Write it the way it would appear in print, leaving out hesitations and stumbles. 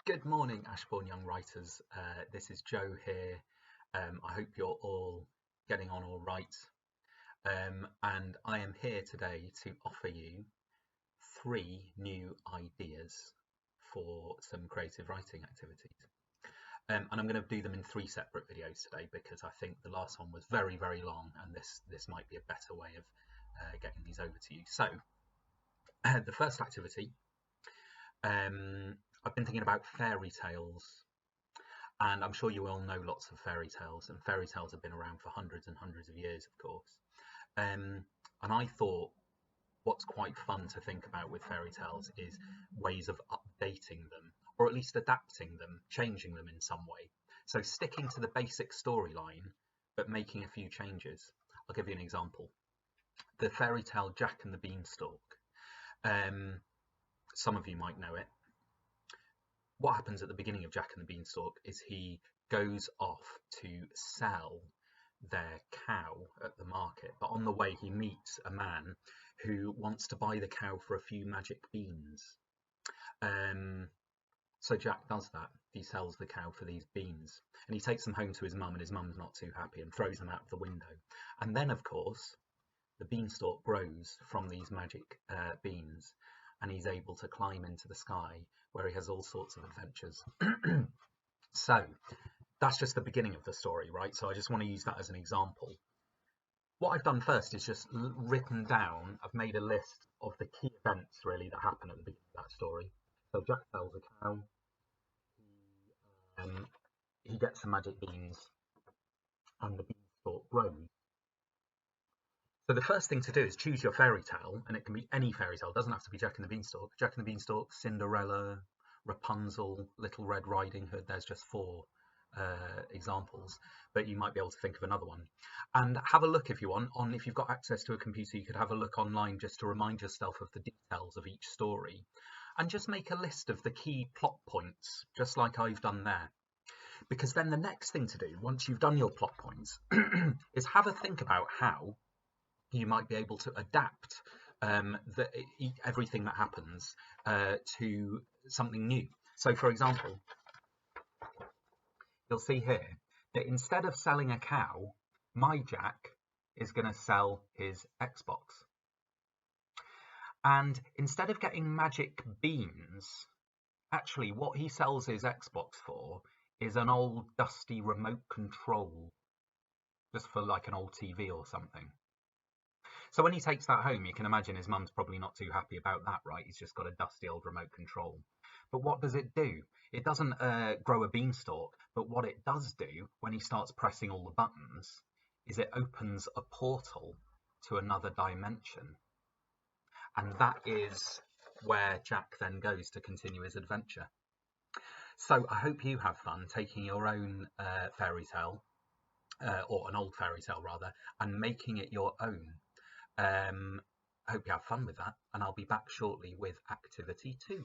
Good morning, Ashbourne Young Writers. This is Joe here. I hope you're all getting on all right. And I am here today to offer you 3 new ideas for some creative writing activities. And I'm going to do them in 3 separate videos today because I think the last one was very, very long, and this might be a better way of getting these over to you. So, the first activity, I've been thinking about fairy tales, and I'm sure you all know lots of fairy tales, and fairy tales have been around for hundreds and hundreds of years, of course. And I thought what's quite fun to think about with fairy tales is ways of updating them, or at least adapting them, changing them in some way. So sticking to the basic storyline, but making a few changes. I'll give you an example. The fairy tale Jack and the Beanstalk. Some of you might know it. What happens at the beginning of Jack and the Beanstalk is he goes off to sell their cow at the market, but on the way he meets a man who wants to buy the cow for a few magic beans. So Jack does that. He sells the cow for these beans, and he takes them home to his mum, and his mum's not too happy and throws them out of the window. And then, of course, the beanstalk grows from these magic beans, and he's able to climb into the sky where he has all sorts of adventures. So that's just the beginning of the story, right? So I just want to use that as an example. What I've done first is just written down, I've made a list of the key events really that happen at the beginning of that story. So Jack sells a cow, he gets some magic beans, and the beanstalk grows. So the first thing to do is choose your fairy tale, and it can be any fairy tale. It doesn't have to be Jack and the Beanstalk. Jack and the Beanstalk, Cinderella, Rapunzel, Little Red Riding Hood. There's just 4 examples, but you might be able to think of another one. And have a look if you want. If you've got access to a computer, you could have a look online just to remind yourself of the details of each story. And just make a list of the key plot points, just like I've done there. Because then the next thing to do, once you've done your plot points, is have a think about how you might be able to adapt everything that happens to something new. So, for example, you'll see here that instead of selling a cow, my Jack is going to sell his Xbox. And instead of getting magic beans, actually what he sells his Xbox for is an old dusty remote control, just for like an old TV or something. So when he takes that home, you can imagine his mum's probably not too happy about that, right? He's just got a dusty old remote control. But what does it do? It doesn't grow a beanstalk, but what it does do when he starts pressing all the buttons is it opens a portal to another dimension. And that is where Jack then goes to continue his adventure. So I hope you have fun taking your own fairy tale, or an old fairy tale rather, and making it your own. I hope you have fun with that, and I'll be back shortly with activity 2.